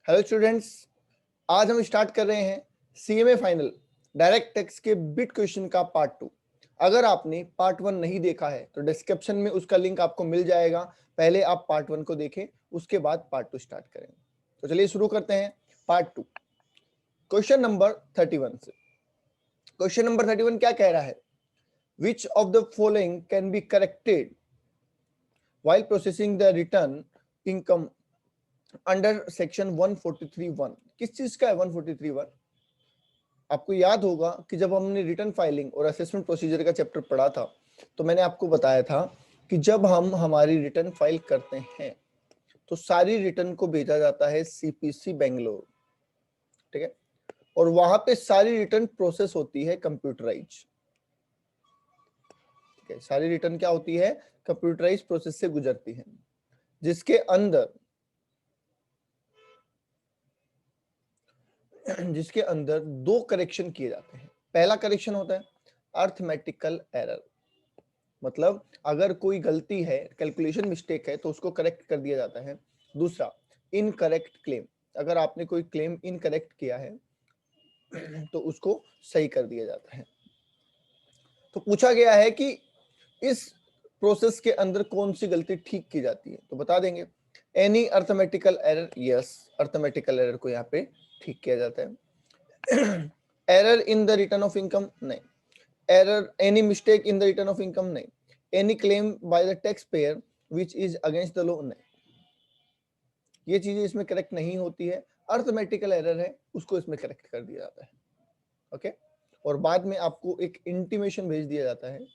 Hello students, आज हम start कर रहे हैं सीएमए फाइनल डायरेक्ट टेक्स्ट के बिट क्वेश्चन का पार्ट 2। अगर आपने पार्ट 1 नहीं देखा है तो डिस्क्रिप्शन में उसका लिंक आपको मिल जाएगा। पहले आप पार्ट 1 को देखें, उसके बाद पार्ट 2 स्टार्ट करेंगे। तो चलिए शुरू करते हैं पार्ट 2, क्वेश्चन नंबर 31 से। क्वेश्चन नंबर 31 क्या कह रहा है? Which of the following can be corrected while processing the return income under section 143(1)। किस चीज का है 143(1)? आपको याद होगा कि जब हमने रिटर्न फाइलिंग और असेसमेंट प्रोसीजर का चैप्टर पढ़ा था तो मैंने आपको बताया था कि जब हम हमारी रिटर्न फाइल करते हैं तो सारी रिटर्न को भेजा जाता है सीपीसी बेंगलोर, ठीक है, और वहां पे सारी रिटर्न प्रोसेस होती है कंप्यूटराइज। ठीक है, सारी रिटर्न क्या होती है? कंप्यूटराइज प्रोसेस से गुजरती है, जिसके अंदर दो करेक्शन किए जाते हैं। पहला करेक्शन होता है अर्थमेटिकल एरर, मतलब अगर कोई गलती है, कैलकुलेशन मिस्टेक है तो उसको करेक्ट कर दिया जाता है। दूसरा इनकरेक्ट क्लेम, अगर आपने कोई क्लेम इनकरेक्ट किया है तो उसको सही कर दिया जाता है। तो पूछा गया है कि इस प्रोसेस के अंदर कौन सी गलती ठीक की जाती है, तो बता देंगे any arithmetical error. Yes, arithmetical error को यहाँ पे ठीक किया जाता है। Error in the return of income नहीं, error any mistake in the return of income नहीं, any claim by the tax payer which is against the law नहीं, ये चीजें इसमें करेक्ट नहीं होती है। अर्थमेटिकल एरर है उसको इसमें करेक्ट कर दिया जाता है। ओके, और बाद में आपको एक इंटीमेशन भेज दिया जाता है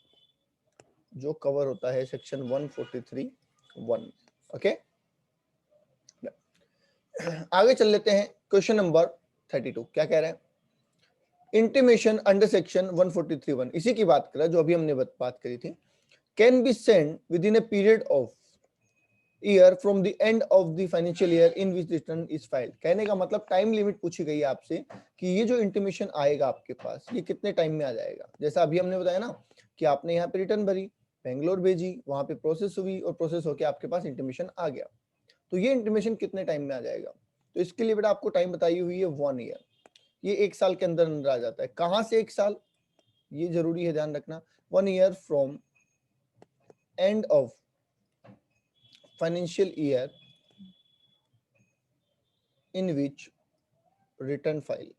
जो कवर होता है सेक्शन 143(1). ओके, आगे चल लेते हैं। क्वेश्चन नंबर 32 क्या कह रहे हैं? इंटीमेशन अंडर सेक्शन 143(1), इसी की बात कर रहा है जो अभी हमने बात करी थी। Can be send with in a period of year from the end of the financial year in which return is filed. कहने का मतलब टाइम लिमिट पूछी गई है आपसे कि ये जो इंटीमेशन आएगा आपके पास ये कितने टाइम में आ जाएगा। जैसा अभी हमने बताया ना कि आपने यहाँ पे रिटर्न भरी, बेंगलोर भेजी, वहां पे प्रोसेस हुई और प्रोसेस होकर आपके पास इंटीमेशन आ गया, तो ये इंटीमेशन कितने टाइम में आ जाएगा? तो इसके लिए बेटा आपको टाइम बताई हुई है 1 ईयर। ये 1 साल के अंदर अंदर आ जाता है। कहां से 1 साल, ये जरूरी है ध्यान रखना। 1 year from end of financial year in which return file,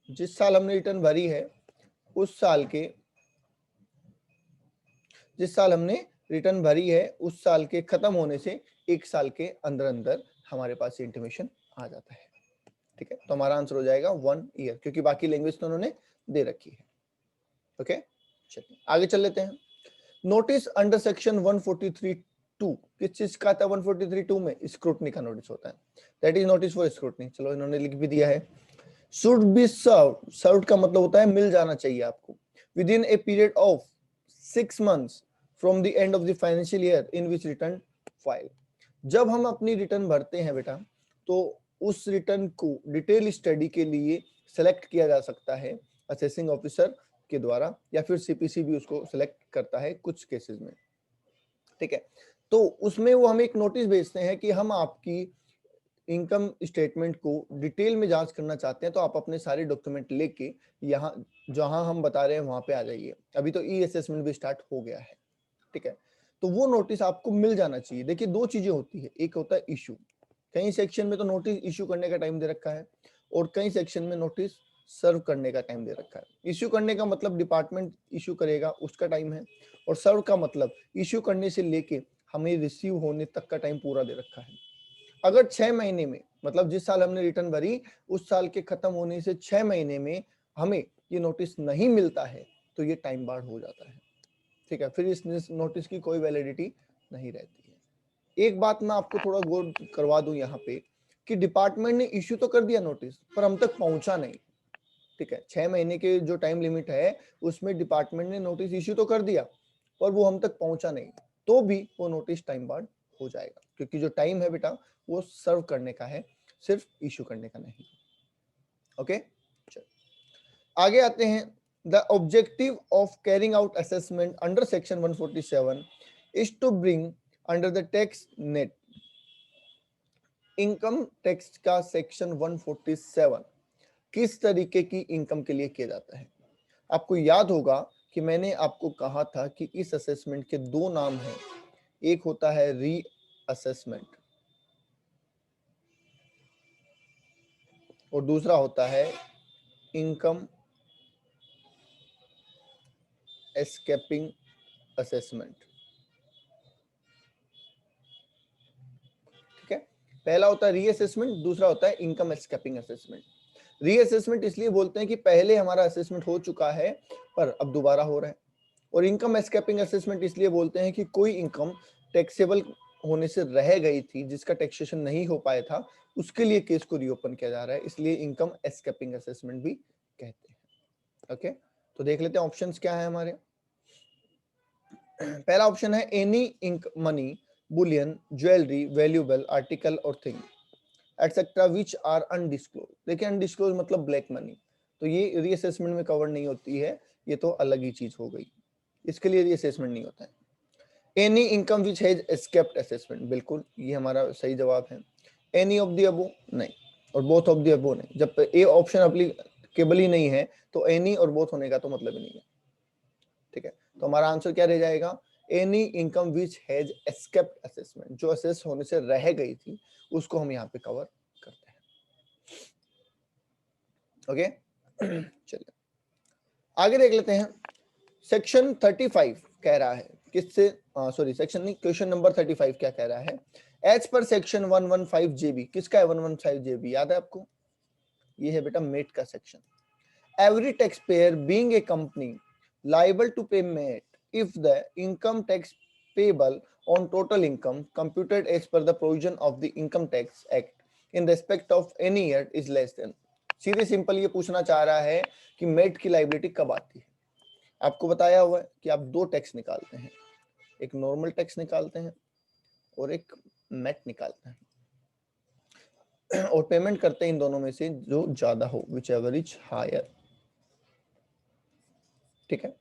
जिस साल हमने रिटर्न भरी है उस साल के, जिस साल हमने रिटर्न भरी है उस साल के खत्म होने से 1 साल के अंदर अंदर हमारे पास इंटीमेशन आ जाता है। ठीक है, तो हमारा आंसर हो जाएगा 1 ईयर, क्योंकि बाकी लैंग्वेज तो उन्होंने दे रखी है। ओके, चलिए आगे चल लेते हैं। नोटिस अंडर सेक्शन 143(2) किस चीज का था? 143(2) में स्क्रूटनी का नोटिस होता है, that is notice for scrutiny. चलो इन्होंने लिख भी दिया है। शुड बी सर्व्ड, सर्व्ड का मतलब होता है मिल जाना चाहिए आपको, with in a period of 6 months from the end of the financial year in which return file. जब हम अपनी रिटर्न भरते हैं बेटा तो उस रिटर्न को डिटेल स्टडी के लिए सेलेक्ट किया जा सकता है असेसिंग ऑफिसर के द्वारा, या फिर सीपीसी भी उसको सिलेक्ट करता है कुछ केसेस में। ठीक है, तो उसमें वो हमें एक नोटिस भेजते हैं कि हम आपकी इनकम स्टेटमेंट को डिटेल में जांच करना चाहते हैं, तो आप अपने सारे डॉक्यूमेंट लेके यहाँ जहां हम बता रहे हैं वहां पे आ जाइए। अभी तो ई असेसमेंट भी स्टार्ट हो गया है। ठीक है, तो वो नोटिस आपको मिल जाना चाहिए। देखिए दो चीजें होती है, एक होता है इशू, कई सेक्शन में तो नोटिस इशू करने का टाइम दे रखा है और कई सेक्शन में नोटिस सर्व करने का टाइम दे रखा है। इश्यू करने का मतलब डिपार्टमेंट इशू करेगा उसका टाइम है, और सर्व का मतलब इशू करने से लेके हमें रिसीव होने तक का टाइम पूरा दे रखा है। अगर 6 महीने में, मतलब जिस साल हमने रिटर्न भरी उस साल के खत्म होने से 6 महीने में हमें ये नोटिस नहीं मिलता है तो ये टाइम बार्ड हो जाता है। ठीक है, फिर इस नोटिस की कोई वैलिडिटी नहीं रहती है। एक बात मैं आपको थोड़ा गौर करवा दूं यहाँ पे कि डिपार्टमेंट ने इश्यू तो कर दिया नोटिस, पर हम तक पहुंचा नहीं। ठीक है, 6 महीने के जो टाइम लिमिट है उसमें डिपार्टमेंट ने नोटिस इश्यू तो कर दिया पर वो हम तक पहुंचा नहीं, तो भी वो नोटिस टाइम बार्ड हो जाएगा, क्योंकि जो टाइम है बेटा वो सर्व करने का है, सिर्फ इश्यू करने का नहीं। ओके, चल आगे आते हैं। The objective of carrying out assessment under section 147 is to bring under the tax net income tax का सेक्शन 147 किस तरीके की इनकम के लिए किया जाता है? आपको याद होगा कि मैंने आपको कहा था कि इस असेसमेंट के दो नाम हैं, एक होता है री असेसमेंट और दूसरा होता है इनकम एस्केपिंग असेसमेंट। ठीक है, पहला होता है रीअसेसमेंट, दूसरा होता है इनकम एस्केपिंग असेसमेंट। रीअसेसमेंट इसलिए बोलते हैं कि पहले हमारा असेसमेंट हो चुका है पर अब दोबारा हो रहा है, और इनकम एस्केपिंग असेसमेंट इसलिए बोलते हैं कि कोई इनकम टैक्सेबल होने से रह गई थी, जिसका टैक्सेशन नहीं हो पाया था, उसके लिए केस को रीओपन किया जा रहा है, इसलिए इनकम एस्केपिंग असेसमेंट भी कहते हैं। ओके, तो देख लेते हैं ऑप्शंस क्या है हमारे। पहला ऑप्शन है any income money bullion jewellery valuable article और thing etcetera which are undisclosed. देखिए अनडिस्क्लोज मतलब ब्लैक मनी, तो ये रीअसेसमेंट में कवर नहीं होती है, ये तो अलग ही चीज हो गई, इसके लिए रीअसेसमेंट नहीं होता है। Any income which has escaped assessment, बिल्कुल ये हमारा सही जवाब है। एनी ऑफ द अबो नहीं, और बोथ ऑफ द अबो नहीं। जब ए ऑप्शन एप्लीकेबल ही नहीं है तो एनी और बोथ होने का तो मतलब ही नहीं है। ठीक है, तो हमारा आंसर क्या रह जाएगा? Any income which has escaped assessment, जो असेस होने से रह गई थी उसको हम यहाँ पे कवर करते हैं। ओके चलिए आगे देख लेते हैं। सेक्शन 35 कह रहा है किससे, सॉरी सेक्शन नहीं, क्वेश्चन नंबर 35 क्या कह रहा है? एज पर सेक्शन 115 जेबी, किसका है 115 जेबी, याद है आपको? ये है बेटा मेट का section. Every tax payer being a company liable to pay MAT if the income tax payable on total income computed as per the provision of the Income Tax Act in respect of any year is less than। सीधे simple ये पूछना चाह रहा है कि met की liability कब आती है। आपको बताया हुआ है कि आप दो टैक्स निकालते हैं, एक नॉर्मल टैक्स निकालते हैं और एक मेट निकालते हैं, और पेमेंट करते हैं इन दोनों में से जो ज्यादा हो, विच एवर इज हायर। ठीक है,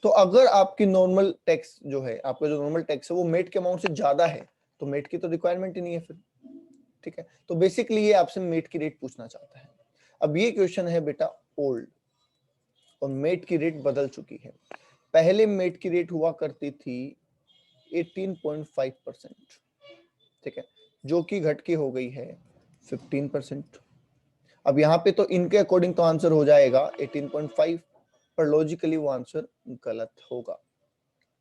तो अगर आपकी नॉर्मल टैक्स जो है, आपका जो नॉर्मल टैक्स है वो मेट के अमाउंट से ज्यादा है, तो मेट की तो रिक्वायरमेंट ही नहीं है फिर। ठीक है, तो बेसिकली ये आपसे मेट की रेट पूछना चाहता है। अब ये क्वेश्चन है बेटा ओल्ड, और मेट की रेट बदल चुकी है। पहले मेट की रेट हुआ करती थी 18.5%, ठीक है, जो कि घट के हो गई है 15%। अब यहाँ पे तो इनके अकॉर्डिंग तो आंसर हो जाएगा 18.5, पर लॉजिकली वो आंसर गलत होगा।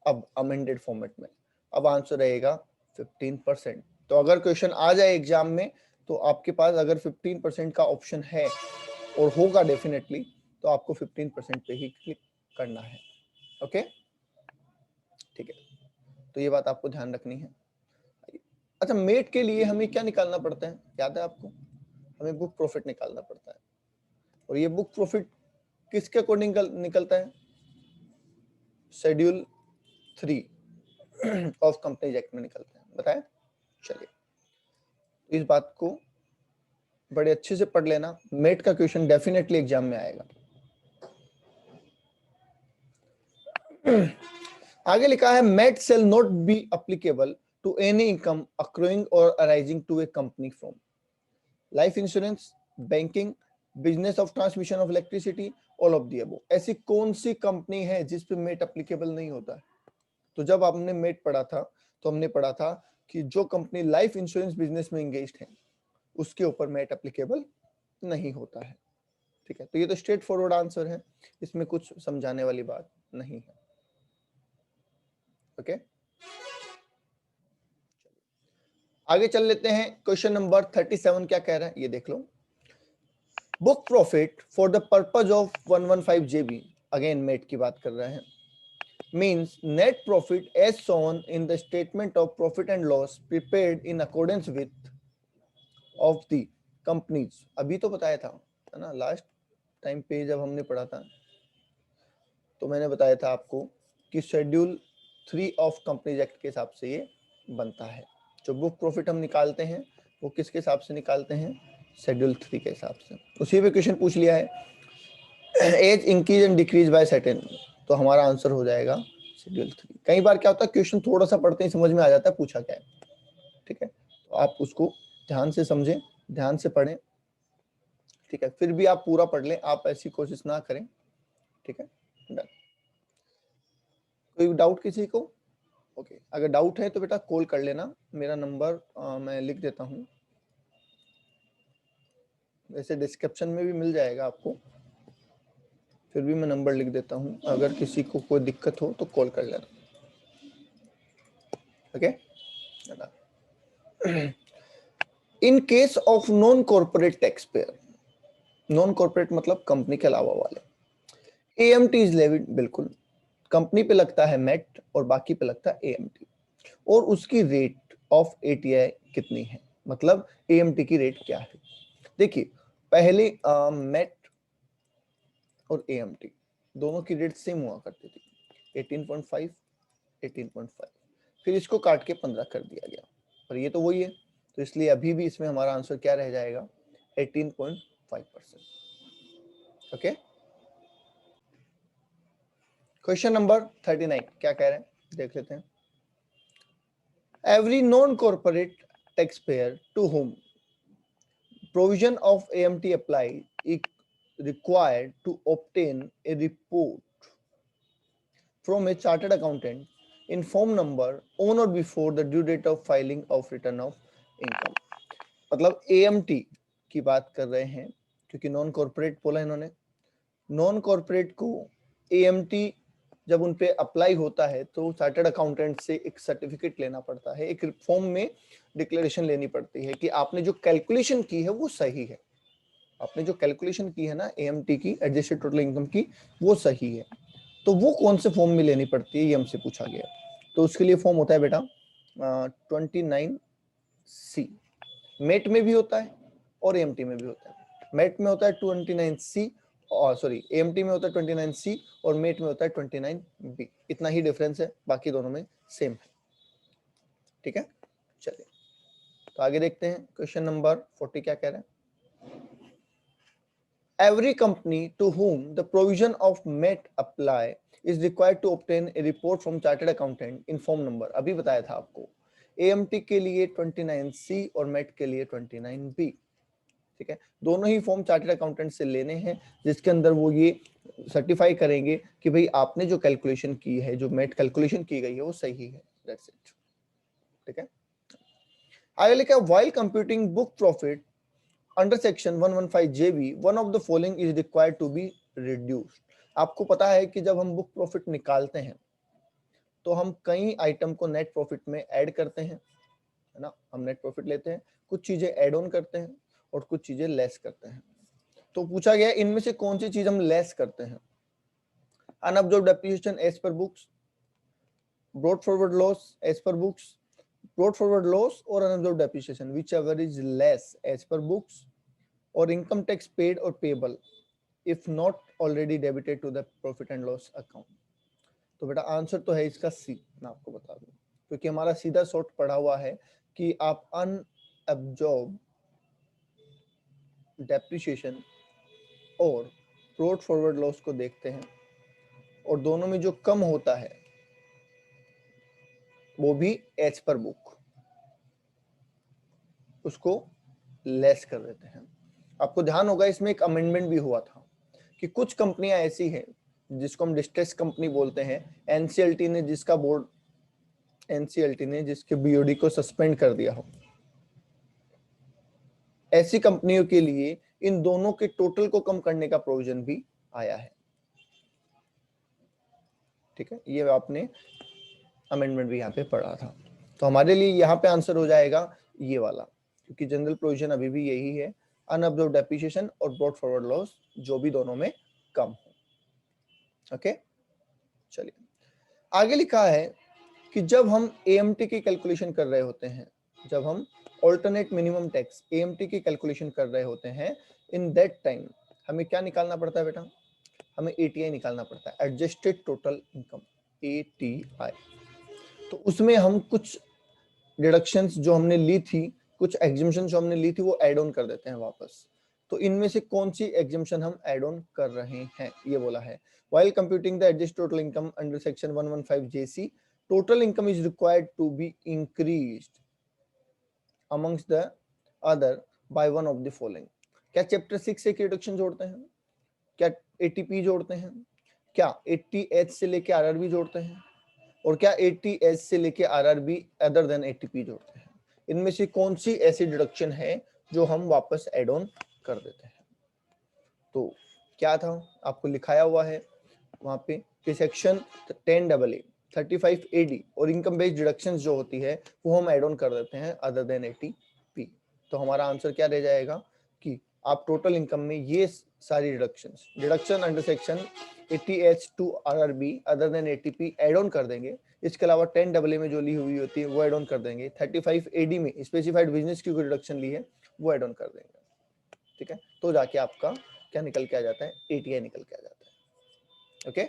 अब अमेंडेड फॉर्मेट में अब आंसर रहेगा 15%। तो अगर क्वेश्चन आ जाए एग्जाम में तो आपके पास अगर 15% का ऑप्शन है, और होगा डेफिनेटली, तो आपको 15% पे ही क्लिक करना है। ओके ठीक है, तो ये बात आपको ध्यान रखनी है। अच्छा, मेट के लिए हमें क्या निकालना पड़ता है, याद है आपको? हमें बुक प्रॉफिट निकालना पड़ता है, और ये बुक प्रॉफिट किसके अकॉर्डिंग निकलता है? शेड्यूल 3 ऑफ कंपनीज एक्ट में निकलते हैं, बताया। चलिए इस बात को बड़े अच्छे से पढ़ लेना, मेट का क्वेश्चन डेफिनेटली एग्जाम में आएगा। आगे लिखा है MAT shall not be applicable to any income accruing और arising to a company from life insurance, banking, business of transmission of electricity, all of the above. ऐसी कौन सी कंपनी है जिस पे मेट एप्लीकेबल नहीं होता है? तो जब आपने मेट पढ़ा था तो हमने पढ़ा था कि जो कंपनी लाइफ इंश्योरेंस बिजनेस में एंगेज्ड है उसके ऊपर मेट एप्लीकेबल नहीं होता है। ठीक है, तो ये तो स्ट्रेट फॉरवर्ड आंसर है, इसमें कुछ समझाने वाली बात नहीं है। ओके आगे चल लेते हैं। क्वेश्चन नंबर 37 क्या कह रहा है ये देख लो। Book profit for the purpose of 115 JB, again MAT की बात कर रहे हैं, means net profit as shown in the statement of profit and loss prepared in accordance with of the companies। अभी तो बताया था, है ना, लास्ट टाइम पे जब हमने पढ़ा था तो मैंने बताया था आपको कि शेड्यूल 3 ऑफ कंपनीज एक्ट के हिसाब से ये बनता है। जो बुक प्रॉफिट हम निकालते हैं वो किसके हिसाब से निकालते हैं? शेड्यूल 3 के हिसाब से। उसी पे क्वेश्चन पूछ लिया है as increase and decrease by certain, तो हमारा आंसर हो जाएगा शेड्यूल 3। कई बार क्या होता है क्वेश्चन थोड़ा सा पढ़ते ही समझ में आ जाता है पूछा क्या है। ठीक है, तो आप उसको ध्यान से समझें, ध्यान से पढ़ें, ठीक है। फिर भी आप पूरा पढ़ लें, आप ऐसी कोशिश ना करें, ठीक है। डन। कोई डाउट किसी को? ओके, अगर डाउट है तो बेटा कॉल कर लेना, मेरा नंबर मैं लिख देता हूँ, वैसे डिस्क्रिप्शन में भी मिल जाएगा आपको, फिर भी मैं नंबर लिख देता हूँ, अगर किसी को कोई दिक्कत हो तो कॉल कर लेना, okay. In case of non corporate tax payer, non corporate मतलब कंपनी के अलावा वाले, एएमटी इज लेविड, बिल्कुल कंपनी पे लगता है मेट और बाकी पे लगता है एएमटी, और उसकी रेट ऑफ एटीआई कितनी है, मतलब एएमटी की रेट क्या है। देखिए पहले मेट और एएमटी दोनों की रेट सेम हुआ करती थी, 18.5 18.5, फिर इसको काट के 15 कर दिया गया, और ये तो वही है, तो इसलिए अभी भी इसमें हमारा आंसर क्या रह जाएगा, 18.5%, ओके। क्वेश्चन नंबर 39 क्या कह रहे हैं, देख लेते हैं। Every non corporate tax payer to whom provision of AMT apply is required to obtain a report from a chartered accountant in form number on or before the due date of filing of return of income। मतलब AMT की बात कर रहे हैं, क्योंकि non corporate बोला इन्होंने, non corporate को AMT जब उन पे अप्लाई होता है तो चार्टर्ड अकाउंटेंट से एक सर्टिफिकेट लेना पड़ता है, एक फॉर्म में डिक्लेरेशन लेनी पड़ती है कि आपने जो कैलकुलेशन की है वो सही है, आपने जो कैलकुलेशन की है ना एएमटी की, एडजस्टेड टोटल इनकम की, वो सही है। तो वो कौन से फॉर्म में लेनी पड़ती है ये हमसे पूछा गया, तो उसके लिए फॉर्म होता है बेटा 29C, मेट में भी होता है और एएमटी में भी होता है। मेट में होता है 29C, और सॉरी एएमटी में होता है 29C और मेट में होता है 29B, इतना ही डिफरेंस है, बाकी दोनों में सेम है, ठीक है। चलिए तो आगे देखते हैं, क्वेश्चन नंबर 40 क्या कह रहे हैं। Every company to whom the provision of MET apply is required to obtain a report from chartered accountant in form number, अभी बताया था आपको, AMT के लिए 29C और MET के लिए 29B, ठीक है। दोनों ही फॉर्म चार्टर्ड अकाउंटेंट से लेने हैं, जिसके अंदर वो ये सर्टिफाई करेंगे कि भाई आपने जो कैलकुलेशन की है, जो MET कैलकुलेशन की गई है वो सही है, दैट्स इट, ठीक है। आगे लिखा while computing book profit under section 115JB one of the following is required to be reduced. आपको पता है कि जब हम बुक प्रॉफिट निकालते हैं तो हम कई आइटम को नेट प्रॉफिट में ऐड करते हैं, है ना, हम नेट प्रॉफिट लेते हैं, कुछ चीजें ऐड ऑन करते हैं और कुछ चीजें लेस करते हैं। तो पूछा गया इनमें से कौन सी चीज हम लेस करते हैं, unabsorbed depreciation as per books, brought forward loss as per books, brought forward loss or unabsorbed depreciation, whichever is less as per books, or income tax paid or payable if not already debited to the profit and loss account। तो बेटा answer तो है इसका सी, मैं आपको बता दूं, क्योंकि हमारा सीधा शॉर्ट पढ़ा हुआ है कि आप अनअब्जॉर्ब डेप्रिसिएशन और ब्रॉट फॉरवर्ड लॉस को देखते हैं, और दोनों में जो कम होता है वो भी एज पर बुक, उसको लेस कर देते हैं। आपको ध्यान होगा इसमें एक अमेंडमेंट भी हुआ था कि कुछ कंपनियां ऐसी हैं जिसको हम डिस्ट्रेस कंपनी बोलते हैं, एनसीएलटी ने जिसका बोर्ड, एनसीएलटी ने जिसके बीओडी को सस्पेंड कर दिया हो, ऐसी कंपनियों के लिए इन दोनों के टोटल को कम करने का प्रोविजन भी आया है, ठीक है। ये आपने अमेंडमेंट भी यहाँ पे पढ़ा था, तो हमारे लिए यहाँ पे आंसर हो जाएगा ये वाला, क्योंकि जनरल प्रोविजन अभी भी यही है, अनअब्जॉर्ब्ड डेप्रिसिएशन और ब्रॉट फॉरवर्ड लॉस, जो भी दोनों में कम हो, ओके। चलिए आगे लिखा है कि जब हम एएमटी की कैलकुलेशन कर रहे होते हैं, जब हम ऑल्टरनेट मिनिमम टैक्स एएमटी की कैलकुलेशन कर रहे होते हैं, इन दैट टाइम हमें क्या निकालना पड़ता है बेटा, हमें एटीआई निकालना पड़ता है, एडजस्टेड टोटल इनकम, एटीआई। तो उसमें हम कुछ डिडक्शंस जो हमने ली थी, कुछ एग्जम्पशन जो हमने ली थी, वो ऐड ऑन कर देते हैं वापस। तो इनमें से कौन सी एग्जम्पशन हम ऐड ऑन कर रहे हैं, ये बोला है, while computing the adjusted total income under section 115JC total income is required to be increased amongst the other by one of the following. क्या चैप्टर 6 से रिडक्शन जोड़ते हैं, क्या एटीपी जोड़ते हैं, क्या 80H से लेके आरआरबी जोड़ते हैं, और क्या 80H से लेके आरआरबी अदर देन एटीपी जोड़ते हैं। इनमें से कौन सी ऐसी डिडक्शन है जो हम वापस एड ऑन कर देते हैं। तो क्या था, आपको लिखाया हुआ है वहां पे कि सेक्शन 10AA 35AD और इनकम बेस्ड डिडक्शन जो होती है वो हम एड ऑन कर देते हैं अदर देन एटीपी। तो हमारा आंसर क्या रह जाएगा कि आप टोटल इनकम में ये सारी deduction under section 80H to RRB other than ATP add on कर देंगे। इसके अलावा 10AA में जो ली हुई होती है वो एड ऑन कर देंगे। 35AD में स्पेसिफाइड बिजनेस की कोई डिडक्शन ली है वो एड ऑन कर देंगे। ठीक है, तो जाके आपका क्या निकल के आ जाता है, एटीआई निकल के आ जाता है। ओके,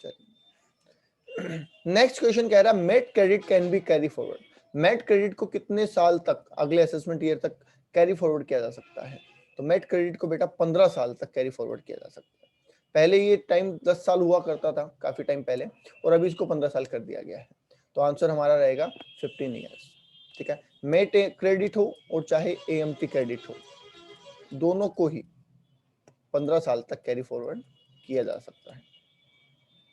चलिए नेक्स्ट क्वेश्चन कह रहा है MAT credit can be carry forward. MAT credit को कितने साल तक, अगले असेसमेंट ईयर तक कैरी फॉरवर्ड किया जा सकता है। तो मेट क्रेडिट को बेटा 15 साल तक कैरी फॉरवर्ड किया जा सकता है। पहले ये टाइम 10 साल हुआ करता था काफी टाइम पहले, और अभी इसको 15 साल कर दिया गया है। तो आंसर हमारा रहेगा 15 ईयर्स। ठीक है, मेट क्रेडिट हो और चाहे एएमटी क्रेडिट हो, दोनों को ही 15 साल तक कैरी फॉरवर्ड किया जा सकता है।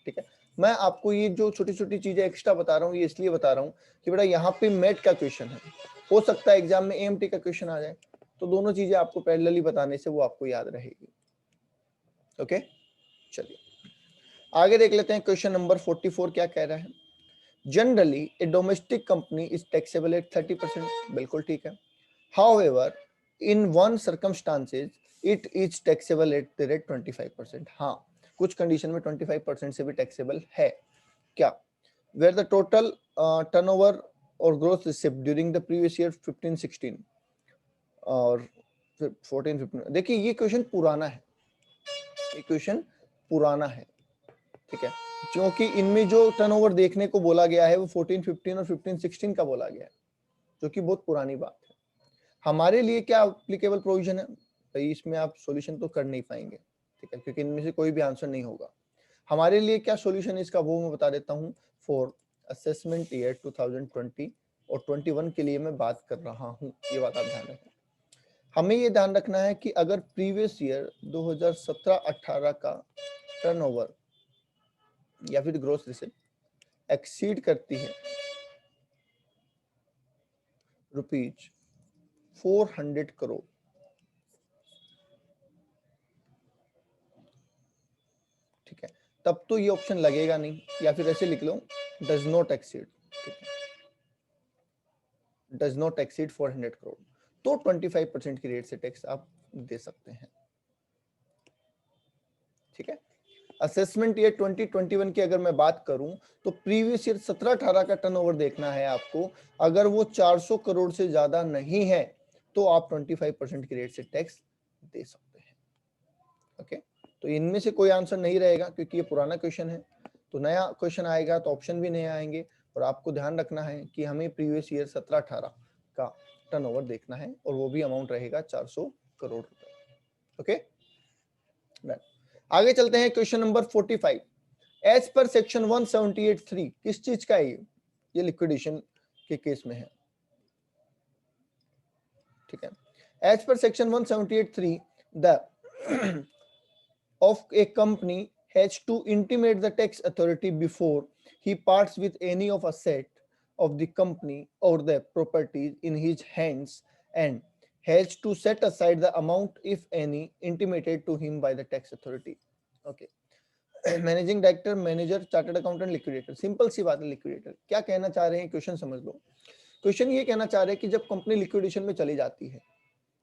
ठीक है, मैं आपको ये जो छोटी छोटी चीजें एक्स्ट्रा बता रहा हूँ ये इसलिए बता रहा हूँ कि बेटा यहाँ पे मेट का क्वेश्चन है, हो सकता है एग्जाम में एएमटी का क्वेश्चन आ जाए, तो दोनों चीजें आपको पैरेलली बताने से वो आपको याद रहेगी। ओके, चलिए आगे देख लेते हैं। क्वेश्चन नंबर 44 क्या कह रहा है, generally A domestic company is taxable at 30%। बिल्कुल ठीक है। However in one circumstances it is taxable at the rate 25%। हाँ, कुछ कंडीशन में 25% से भी टैक्सेबल है। क्या, वेयर द टोटल टर्नओवर और growth receipt during the previous year 15-16 और 14-15। देखिए ये क्वेश्चन पुराना है, ये क्वेश्चन पुराना है। ठीक है, क्योंकि इनमें जो टर्नओवर देखने को बोला गया है वो 14-15 और 15-16 का बोला गया है, जो कि बहुत पुरानी बात है। हमारे लिए क्या एप्लीकेबल प्रोविजन है भाई, इसमें आप सॉल्यूशन तो कर नहीं पाएंगे। ठीक है, क्योंकि इनमें से कोई भी आंसर नहीं होगा। हमारे लिए क्या सॉल्यूशन है इसका वो मैं बता देता हूँ। फॉर असेसमेंट ईयर 2020 और 21 के लिए मैं बात कर रहा हूँ, ये बात आप ध्यान रखें। हमें ये ध्यान रखना है कि अगर प्रीवियस ईयर 2017-18 का टर्नओवर या फिर ग्रोथ रिसिप्ट एक्सीड करती है ₹400 करोड़, ठीक है, तब तो ये ऑप्शन लगेगा नहीं, या फिर ऐसे लिख लो does not exceed. Does not exceed 400 crore, तो 25% की रेट से टैक्स आप दे सकते हैं। ठीक है, असेसमेंट ईयर 2021 की अगर मैं बात करूं तो प्रीवियस ईयर 17-18 का टर्नओवर देखना है आपको। अगर वो 400 करोड़ से ज्यादा नहीं है तो आप 25% की रेट से टैक्स दे सकते हैं। ओके, तो इनमें से कोई आंसर नहीं रहेगा क्योंकि ये पुराना क्वेश्चन है। तो नया क्वेश्चन आएगा तो ऑप्शन भी नए आएंगे, और आपको ध्यान रखना है कि हमें प्रीवियस ईयर 17-18 का टर्नओवर देखना है, और वो भी अमाउंट रहेगा 400 करोड़ रुपए। ओके, आगे चलते हैं। Question number 45, as per section 178(3) किस चीज का है ये लिक्विडेशन के केस में है। ठीक है, as per section 178(3) the of a company has to intimate the tax authority before he parts with any of asset of the company or the properties in his hands, and has to set aside the amount, if any, intimated to him by the tax authority. Okay, managing director, manager, chartered accountant, liquidator. Simple सी बात है, liquidator क्या कहना चाह रहे हैं, question समझ लो। Question ये कहना चाह रहे हैं कि जब कंपनी लिक्विडेशन में चली जाती है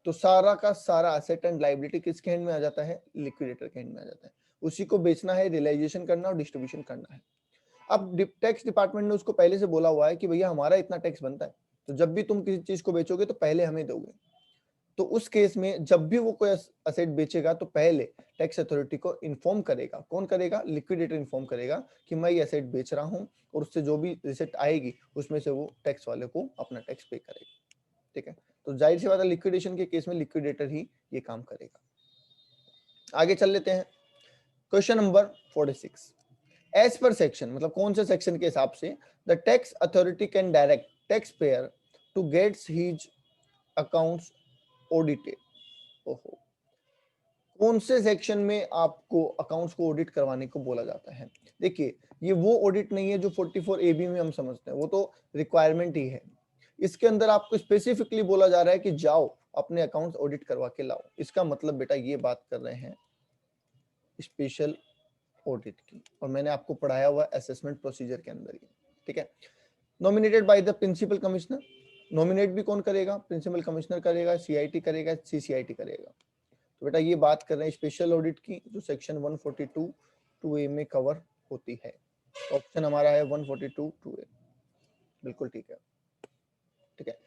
तो सारा का सारा एसेट एंड लायबिलिटी किसके हैंड में आ जाता है, लिक्विडेटर के हैंड में आ जाता है। उसी को बेचना है, रियलाइजेशन करना और डिस्ट्रीब्यूशन करना है। अब टैक्स डिपार्टमेंट ने उसको पहले से बोला हुआ है कि भैया हमारा इतना टैक्स बनता है, तो जब भी तुम किसी चीज को बेचोगे तो पहले हमें दोगे। तो उस केस में जब भी वो कोई असेट बेचेगा तो पहले टैक्स अथॉरिटी को इन्फॉर्म करेगा। कौन करेगा, लिक्विडेटर इन्फॉर्म करेगा कि मैं ये असेट बेच रहा हूँ, और उससे जो भी रिसिप्ट आएगी उसमें से वो टैक्स वाले को अपना टैक्स पे करेगा। ठीक है, तो जाहिर सी बात है लिक्विडेशन के केस में लिक्विडेटर ही ये काम करेगा। आगे चल लेते हैं। Question number 46, as per section मतलब कौन से सेक्शन के हिसाब से the tax authority can direct tax pair to gets his accounts audited. ओहो, कौन से सेक्शन में आपको अकाउंट्स को ऑडिट करवाने को बोला जाता है? देखिए, ये वो ऑडिट नहीं है जो 44 AB में हम समझते हैं, वो तो रिक्वायरमेंट ही है। इसके अंदर आपको स्पेसिफिकली बोला जा रहा है कि जाओ अपने अकाउंट्स ऑडिट करवा के लाओ। इसका मतलब बेटा ये बात कर रहे हैं स्पेशल ऑडिट की, और मैंने आपको पढ़ाया हुआ असेसमेंट प्रोसीजर के अंदर ही, ठीक है। Nominated by the principal commissioner, nominate भी कौन करेगा? प्रिंसिपल कमिश्नर करेगा, CIT करेगा, CCIT करेगा। तो बेटा ये बात कर रहे हैं स्पेशल ऑडिट की, जो सेक्शन 142 2A में कवर होती है। ऑप्शन हमारा है 142 2A, बिल्कुल ठीक है, ठीक है।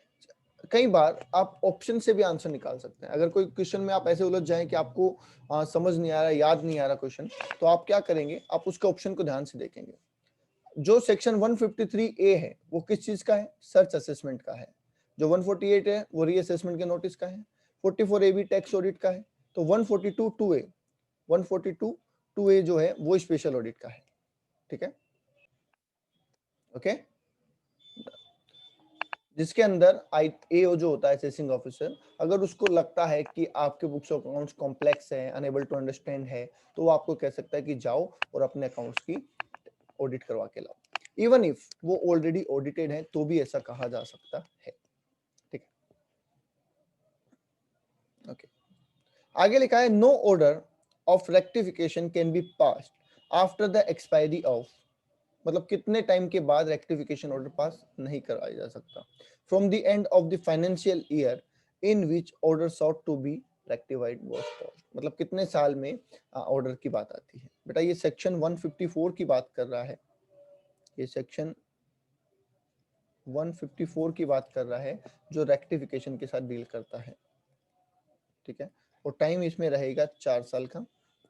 कई बार आप ऑप्शन से भी आंसर निकाल सकते हैं। अगर कोई क्वेश्चन में आप ऐसे उलझ जाएं कि आपको समझ नहीं आ रहा, याद नहीं आ रहा क्वेश्चन, तो आप क्या करेंगे, आप उसके ऑप्शन को ध्यान से देखेंगे। जो सेक्शन 153A है वो किस चीज का है? सर्च असेसमेंट का है। जो 148 है वो रीअसेसमेंट के नोटिस का है। 44AB टैक्स ऑडिट का है। तो 142 2A, 142 2A जो है वो स्पेशल ऑडिट का है, ठीक है, ओके। जिसके अंदर AO जो होता है असेसिंग ऑफिसर, अगर उसको लगता है कि आपके बुक्स ऑफ अकाउंट्स कॉम्प्लेक्स है, अनेबल टू अंडरस्टैंड है, तो वो आपको कह सकता है कि जाओ और अपने अकाउंट्स की ऑडिट करवा के लाओ। इवन इफ वो ऑलरेडी ऑडिटेड है तो भी ऐसा कहा जा सकता है, ठीक है, ओके। आगे लिखा है no order of rectification can be passed after the expiry of, मतलब कितने टाइम के बाद रेक्टिफिकेशन ऑर्डर पास नहीं कराया जा सकता, from the end of the financial year in which order sought to be rectified was passed, मतलब कितने साल में ऑर्डर की बात आती है। बेटा ये सेक्शन 154 की बात कर रहा है, ये सेक्शन 154 की बात कर रहा है जो रेक्टिफिकेशन के साथ डील करता है, ठीक है। और टाइम इसमें रहेगा 4 साल का,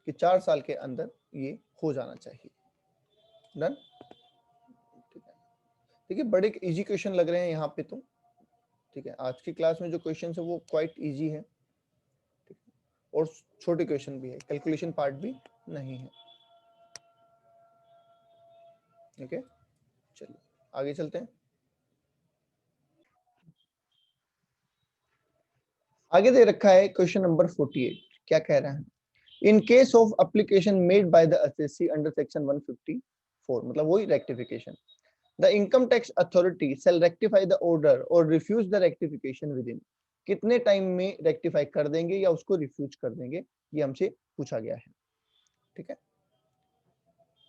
कि 4 साल के अंदर ये हो जाना चाहिए। डन, ठीक है। देखिए बड़े इजी क्वेश्चन लग रहे हैं यहाँ पे तो, ठीक है। आज की क्लास में जो क्वेश्चन है वो क्वाइट इजी है, ठीक है? और छोटे क्वेश्चन भी है, कैलकुलेशन पार्ट भी नहीं है, ओके। चलिए आगे चलते हैं। आगे दे रखा है क्वेश्चन नंबर 48, क्या कह रहा है? In case of application made by the SSC under section 154, मतलब वही rectification, the income tax authority shall rectify the order और refuse the rectification within, कितने टाइम में रेक्टिफाई कर देंगे या उसको रिफ्यूज कर देंगे, ये हमसे पूछा गया है, ठीक है।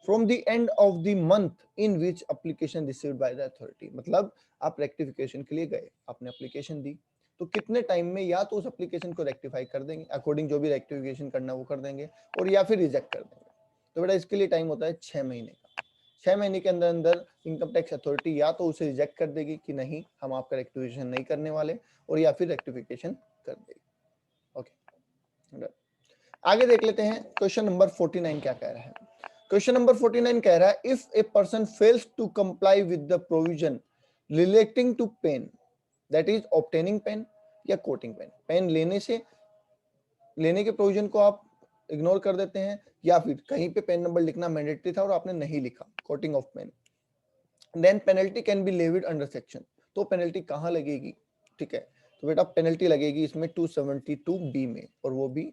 From the end of the month in which application received by the authority, मतलब आप रेक्टिफिकेशन के लिए गए, आपने एप्लीकेशन दी, तो कितने टाइम में या तो उस एप्लीकेशन को रेक्टिफाई कर देंगे, अकॉर्डिंग जो भी रेक्टिफिकेशन करना वो कर देंगे, और या फिर रिजेक्ट कर देंगे। तो बेटा इसके लिए टाइम होता है 6 महीने का। 6 महीने के अंदर अंदर इनकम टैक्स अथॉरिटी या तो उसे रिजेक्ट कर देगी कि नहीं हम आपका रेक्टिफिकेशन नहीं करने वाले, और या फिर रेक्टिफिकेशन कर देगी, ओके। आगे देख लेते हैं क्वेश्चन नंबर 49 क्या कह रहा है। क्वेश्चन नंबर 49 कह रहा है if a person fails to comply with the provision relating to PAN, that is obtaining PAN या कोटिंग पेन, पेन लेने के प्रोविजन को आप इग्नोर कर देते हैं, या फिर कहीं पे पेन नंबर लिखना मैंडेटरी था और आपने नहीं लिखा, quoting of PAN, then penalty can be levied under section, तो पेनल्टी कहां लगेगी, ठीक है। तो बेटा पेनल्टी लगेगी इसमें 272B में, और वो भी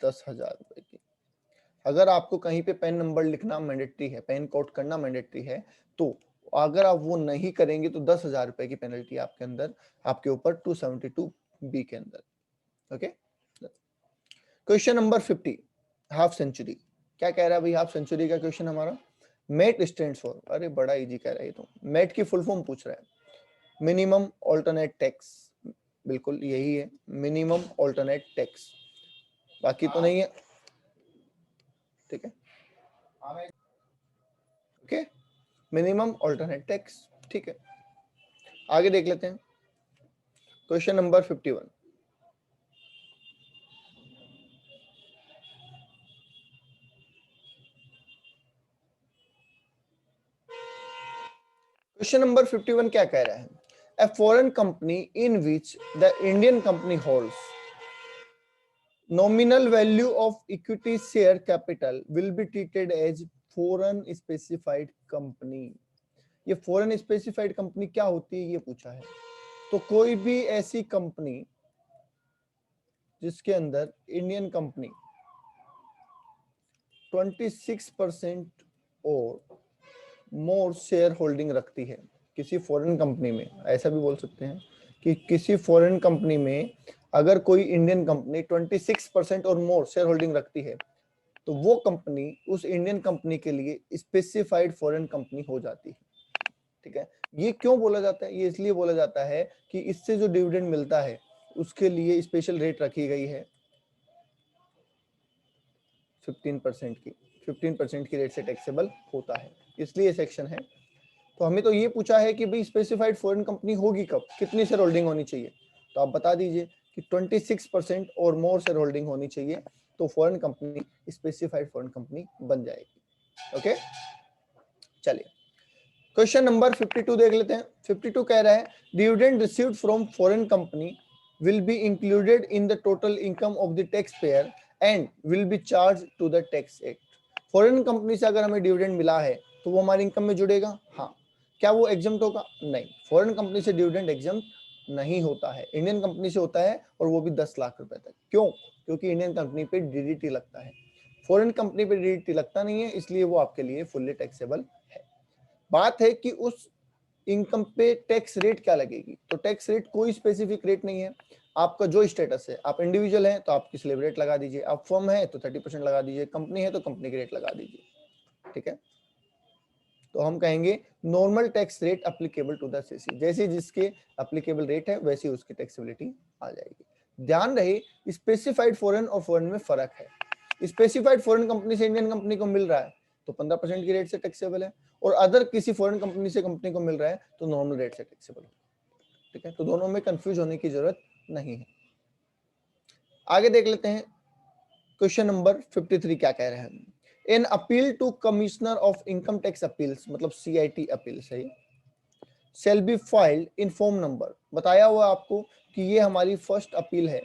10,000 रुपए की। अगर आपको कहीं पे पेन नंबर लिखना मैंडेटरी है, पेन कोड करना मैंडेटरी है, तो अगर आप वो नहीं करेंगे तो 10,000 रुपए की पेनल्टी आपके अंदर, आपके ऊपर 272B के अंदर, okay. Question number 50, half century, क्या कह रहा है भाई? हाफ सेंचुरी का क्वेश्चन हमारा, मेट स्टैंड्स फॉर, अरे बड़ा इजी कह रहा है, तो मेट की फुल फॉर्म पूछ रहा है, मिनिमम ऑल्टरनेट टैक्स, बिल्कुल यही है, मिनिमम ऑल्टरनेट टैक्स, बाकी तो नहीं है, ठीक है, ओके, मिनिमम ऑल्टरनेट टैक्स, ठीक है। आगे देख लेते हैं क्वेश्चन नंबर 51, क्वेश्चन नंबर 51 क्या कह रहा है? A foreign company in which the Indian company holds nominal value of equity share capital will be treated as foreign specified company। ये foreign specified company क्या होती है ये पूछा है। तो कोई भी ऐसी कंपनी जिसके अंदर इंडियन कंपनी 26% और मोर शेयर होल्डिंग रखती है किसी फॉरेन कंपनी में, ऐसा भी बोल सकते हैं कि किसी फॉरेन कंपनी में अगर कोई इंडियन कंपनी 26% और मोर शेयर होल्डिंग रखती है तो वो कंपनी उस इंडियन कंपनी के लिए स्पेसिफाइड फॉरेन कंपनी हो जाती है। ठीक है, ये क्यों बोला जाता है? ये इसलिए बोला जाता है कि इससे जो डिविडेंड मिलता है उसके लिए स्पेशल रेट रखी गई है 15% की रेट से टैक्सेबल होता है, इसलिए सेक्शन है। तो हमें तो ये पूछा है कि भाई स्पेसिफाइड फॉरेन कंपनी होगी कब, कितनी शेयर होल्डिंग होनी चाहिए, तो आप बता दीजिए कि 26% और मोर शेयर होल्डिंग होनी चाहिए, तो foreign company specified foreign company बन जाएगी। ओके, चलिए क्वेश्चन नंबर 52 देख लेते हैं। 52 कह रहा है dividend received from foreign company will be included in the total income of the taxpayer and will be charged to the tax act। Foreign company से अगर हमें डिविडेंड मिला है तो वो हमारी इनकम में जुड़ेगा। हाँ, क्या वो एग्जम्प्ट होगा? नहीं, फॉरेन कंपनी से डिविडेंड एग्जम्प्ट नहीं होता है, इंडियन कंपनी से होता है, और वो भी 10 लाख रुपए तक। क्यों? क्योंकि इंडियन कंपनी पे डीडीटी लगता है, फॉरेन कंपनी पे डीडीटी लगता नहीं है, इसलिए वो आपके लिए फुल्ली टैक्सेबल है। बात है कि उस इनकम पे टैक्स रेट क्या लगेगी, तो टैक्स रेट कोई स्पेसिफिक रेट नहीं है। आपका जो स्टेटस है, आप इंडिविजुअल हैं तो आपकी स्लैब रेट लगा दीजिए, आप फर्म है तो 30% लगा दीजिए, कंपनी है तो कंपनी की रेट लगा दीजिए। ठीक है, तो हम कहेंगे normal tax rate applicable to the CC, जैसे जिसके अप्लीकेबल रेट है वैसी उसकी टैक्सेबिलिटी आ जाएगी। ध्यान रहे स्पेसिफाइड फॉरेन और फॉरेन में फर्क है। स्पेसिफाइड फॉरेन कंपनी से इंडियन कंपनी को मिल रहा है तो 15% की रेट से टैक्सेबल है, और अदर किसी फॉरेन कंपनी से कंपनी को मिल रहा है तो नॉर्मल रेट से टैक्सेबल है। ठीक है, तो दोनों में कंफ्यूज होने की जरूरत नहीं है। आगे देख लेते हैं क्वेश्चन नंबर 53 क्या कह रहे हैं। In appeal to commissioner of income tax appeals, मतलब CIT अपील्स है, shall be filed in form number. बताया हुआ आपको कि ये हमारी फर्स्ट अपील है,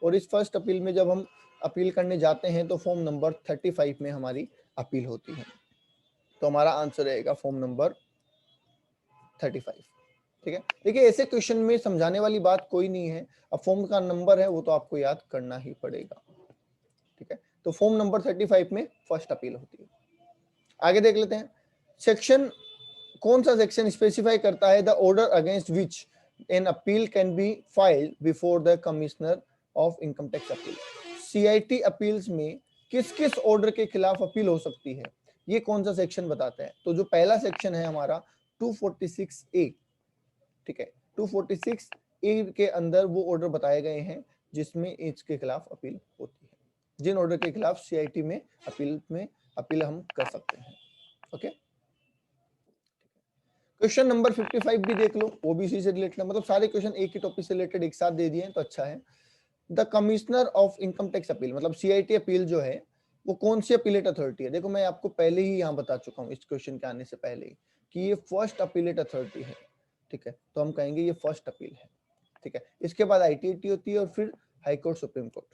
और इस फर्स्ट अपील में जब हम अपील करने जाते हैं तो फॉर्म नंबर 35 में हमारी अपील होती है, तो हमारा आंसर रहेगा फॉर्म नंबर 35। ठीक है, देखिए ऐसे क्वेश्चन में समझाने वाली बात कोई नहीं है, अब फॉर्म का नंबर है वो तो आपको याद करना ही पड़ेगा। ठीक है, तो फॉर्म नंबर 35 में फर्स्ट अपील होती है। आगे देख लेते हैं, सेक्शन कौन सा सेक्शन स्पेसिफाई करता है the order against which an appeal can be filed before the commissioner of income tax appeal. CIT appeals में किस किस ऑर्डर के खिलाफ अपील हो सकती है, ये कौन सा सेक्शन बताता है? तो जो पहला सेक्शन है हमारा 246A। ठीक है, 246A के अंदर वो ऑर्डर बताए गए हैं जिसमें इसके खिलाफ अपील होती है, जिन ऑर्डर के खिलाफ CIT में अपील हम कर सकते हैं। ओके, क्वेश्चन नंबर 55 भी देख लो, वो भी इसी से रिलेटेड है, मतलब सारे क्वेश्चन एक ही टॉपिक से रिलेटेड एक साथ दे दिए हैं तो अच्छा है। The commissioner of income tax appeal, मतलब CIT अपील जो है वो कौन सी अपीलेट अथॉरिटी है? देखो मैं आपको पहले ही यहाँ बता चुका हूँ इस क्वेश्चन के आने से पहले ही कि ये फर्स्ट अपीलेट अथॉरिटी है। ठीक है, तो हम कहेंगे ये फर्स्ट अपील है। ठीक है, इसके बाद ITAT होती है और फिर हाई कोर्ट, सुप्रीम कोर्ट।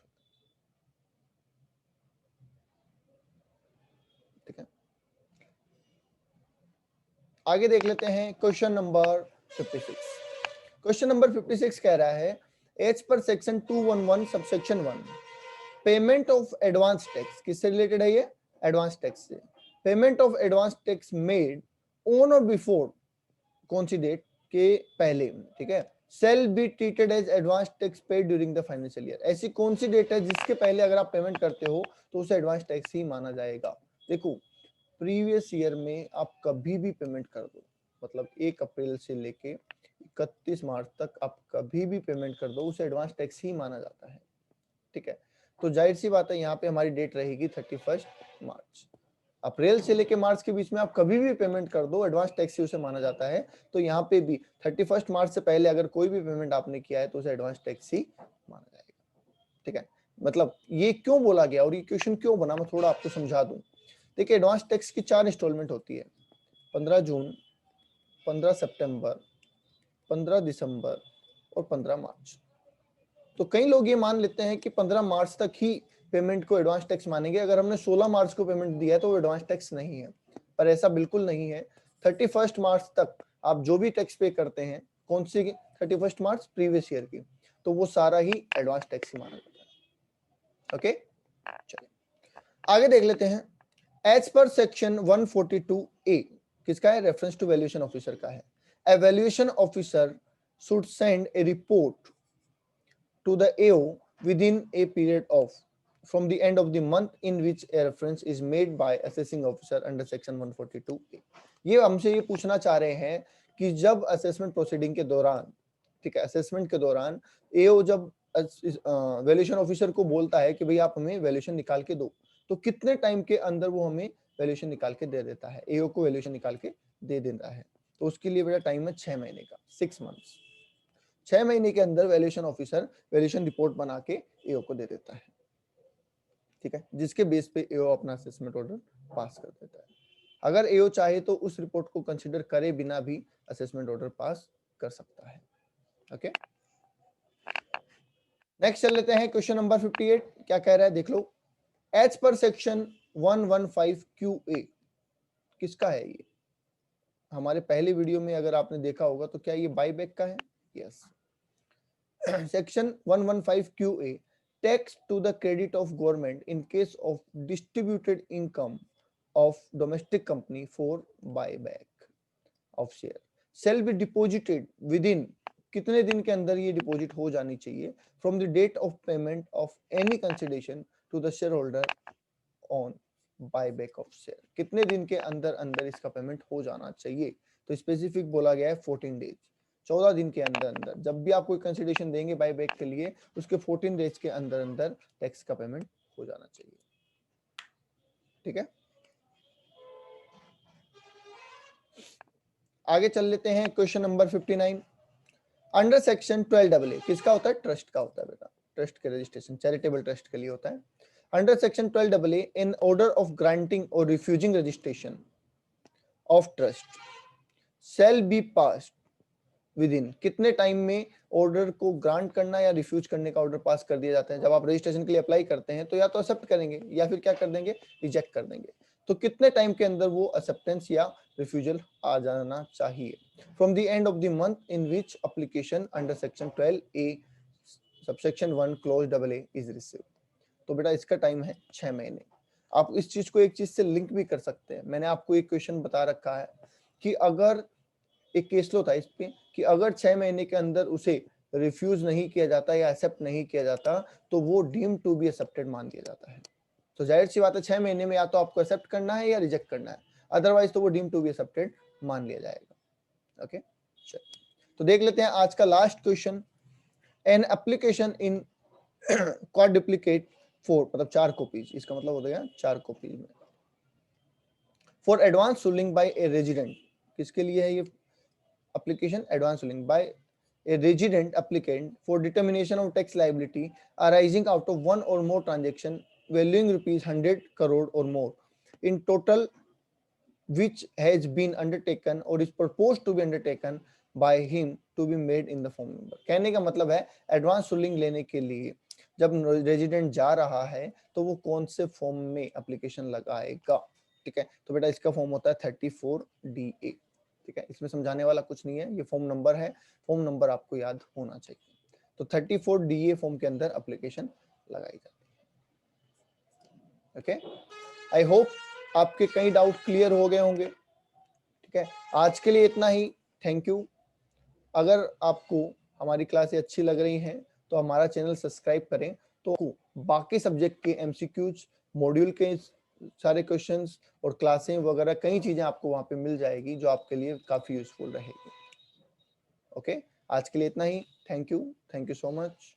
ठीक है, आगे देख लेते हैं क्वेश्चन नंबर 56। क्वेश्चन नंबर 56 कह रहा है एज पर सेक्शन 211 सबसेक्शन 1 पेमेंट ऑफ एडवांस टैक्स, किससे रिलेटेड है ये? एडवांस टैक्स से। Payment of advance tax made on और बिफोर कौन सी डेट के पहले, ठीक है, shall be treated as advance tax paid during the financial year. ऐसी कौन सी डेट है जिसके पहले अगर आप पेमेंट करते हो तो उसे एडवांस टैक्स ही माना जाएगा? देखो प्रीवियस ईयर में आप कभी भी पेमेंट कर दो, मतलब 1 अप्रैल से लेके 31 मार्च तक आप कभी भी पेमेंट कर दो, उसे एडवांस टैक्स ही माना जाता है। ठीक है, तो जाहिर सी बात है यहाँ पे हमारी डेट रहेगी 31 मार्च। अप्रैल से लेके मार्च के बीच में आप कभी भी पेमेंट कर दो, एडवांस टैक्स ही उसे माना जाता है। तो यहाँ पे भी 31 मार्च से पहले अगर कोई भी पेमेंट आपने किया है तो उसे एडवांस टैक्स ही माना जाएगा। ठीक है, मतलब ये क्यों बोला गया और ये क्वेश्चन क्यों बना, मैं थोड़ा आपको समझा दूं। देखिए एडवांस टैक्स की 4 इंस्टॉलमेंट होती है, 15 जून, 15 सितंबर, 15 दिसंबर और 15 मार्च। तो कई लोग ये मान लेते हैं कि 15 मार्च तक ही पेमेंट को एडवांस टैक्स मानेंगे, अगर हमने 16 मार्च को पेमेंट दिया है तो वो एडवांस टैक्स नहीं है, पर ऐसा बिल्कुल नहीं है। 31 मार्च तक आप जो भी टैक्स पे करते हैं, कौन सी 31 मार्च प्रीवियस ईयर की, तो वो सारा ही एडवांस टैक्स ही माना जाता है। ओके, चलिए आगे देख लेते हैं। एज पर सेक्शन 142A किसका है? रेफरेंस टू वैल्यूएशन ऑफिसर का है। A valuation officer should send a report to the AO within a period of from the end of the month in which a reference is made by assessing officer under section 142A। ये हमसे ये पूछना चाह रहे हैं कि जब assessment proceeding के दौरान, ठीक है, असेसमेंट के दौरान एओ जब वैल्यूएशन ऑफिसर को बोलता है कि भाई आप हमें वैल्यूएशन निकाल के दो, तो कितने टाइम के अंदर वो हमें वैल्यूएशन निकाल के दे देता है, एओ को वैल्यूएशन निकाल के दे देता है। तो उसके लिए बेटा टाइम है 6 महीने का, 6 मंथ्स। 6 महीने के अंदर वैल्यूएशन ऑफिसर वैल्यूएशन रिपोर्ट बना के एओ को दे देता है, ठीक है, जिसके बेस पे एओ अपना असेसमेंट ऑर्डर पास कर देता है। अगर एओ चाहे तो उस रिपोर्ट को कंसीडर करे बिना भी असेसमेंट ऑर्डर पास कर सकता है। ओके, नेक्स्ट चल लेते हैं क्वेश्चन नंबर 58। क्या कह रहा है देख लो। एज पर सेक्शन 115 QA किसका है ये? हमारे पहले वीडियो में अगर आपने देखा होगा तो क्या ये बाईबैक का है? Yes. Section 115 QA tax to the credit of government in case of distributed income of domestic company for buyback of share shall be deposited within कितने दिन के अंदर ये डिपॉजिट हो जानी चाहिए? From the date of payment of any consideration to the share holder on buyback of share. कितने दिन के अंदर अंदर इसका पेमेंट हो जाना चाहिए? तो स्पेसिफिक बोला गया है 14 डेज, 14 दिन के अंदर अंदर। जब भी आप कोई कंसिडरेशन देंगे बायबैक के लिए, उसके 14 डेज के अंदर अंदर टैक्स का पेमेंट हो जाना चाहिए, ठीक है। आगे चल लेते हैं question number 59। Under section 12AA किसका होता है? ट्रस्ट का होता है बेटा। ट्रस्ट के रजिस्ट्रेशन चैरिटेबल ट्रस्ट के लिए होता है। Under section 12AA in order of granting और refusing registration of trust shall be passed within कितने टाइम में ऑर्डर को ग्रांट करना या रिफ्यूज करने का ऑर्डर पास कर दिया जाता है? जब आप रजिस्ट्रेशन के लिए अप्लाई करते हैं तो या तो एक्सेप्ट करेंगे या फिर क्या कर देंगे? रिजेक्ट कर देंगे। तो कितने टाइम के अंदर वो एक्सेप्टेंस या रिफ्यूजल आ जाना चाहिए? From the end of the month in which application under section 12A subsection 1 clause AA is received. तो बेटा इसका टाइम है 6 महीने। आप इस चीज को एक चीज से लिंक भी कर सकते हैं। मैंने आपको एक क्वेश्चन बता रखा है कि अगर एक केस लो था इस पे कि अगर 6 महीने के अंदर उसे रिफ्यूज नहीं किया जाता या एक्सेप्ट नहीं किया जाता तो वो डीम टू बी एक्सेप्टेड मान दिया जाता है। तो जाहिर सी बात है 6 महीने में या तो आपको एक्सेप्ट करना है या रिजेक्ट करना है, अदरवाइज तो वो डीम टू बी एक्सेप्टेड मान लिया जाएगा। ओके, तो देख लेते हैं आज का last question. An application in quadruplicate for मतलब 4 कॉपीज, इसका मतलब हो गया 4 कॉपीज में for advance ruling bye a resident. किसके लिए है ये application? Advance ruling by a resident applicant for determination of tax liability arising out of one or more transaction valuing rupees 100 crore or more in total which has been undertaken or is proposed to be undertaken by him to be made in the form number। कहने का मतलब है advance ruling लेने के लिए जब resident जा रहा है तो वो कौन से फॉर्म में एप्लीकेशन लगाएगा, ठीक है। तो बेटा इसका फॉर्म होता है 34DA, ठीक है। इसमें समझाने वाला कुछ नहीं है, ये फॉर्म नंबर है, फॉर्म नंबर आपको याद होना चाहिए। तो 34DA फॉर्म के अंदर एप्लीकेशन लगाई जाती है। ओके, आई होप आपके कई डाउट क्लियर हो गए होंगे, ठीक है। आज के लिए इतना ही, थैंक यू। अगर आपको हमारी क्लासें अच्छी लग रही हैं तो हमारा चैनल सब्सक्राइब करें, तो बाकी सब्जेक्ट के MCQs, मॉड्यूल के सारे क्वेश्चंस और क्लासें वगैरह कई चीजें आपको वहां पे मिल जाएगी जो आपके लिए काफी यूजफुल रहेगी। ओके, आज के लिए इतना ही, थैंक यू सो मच।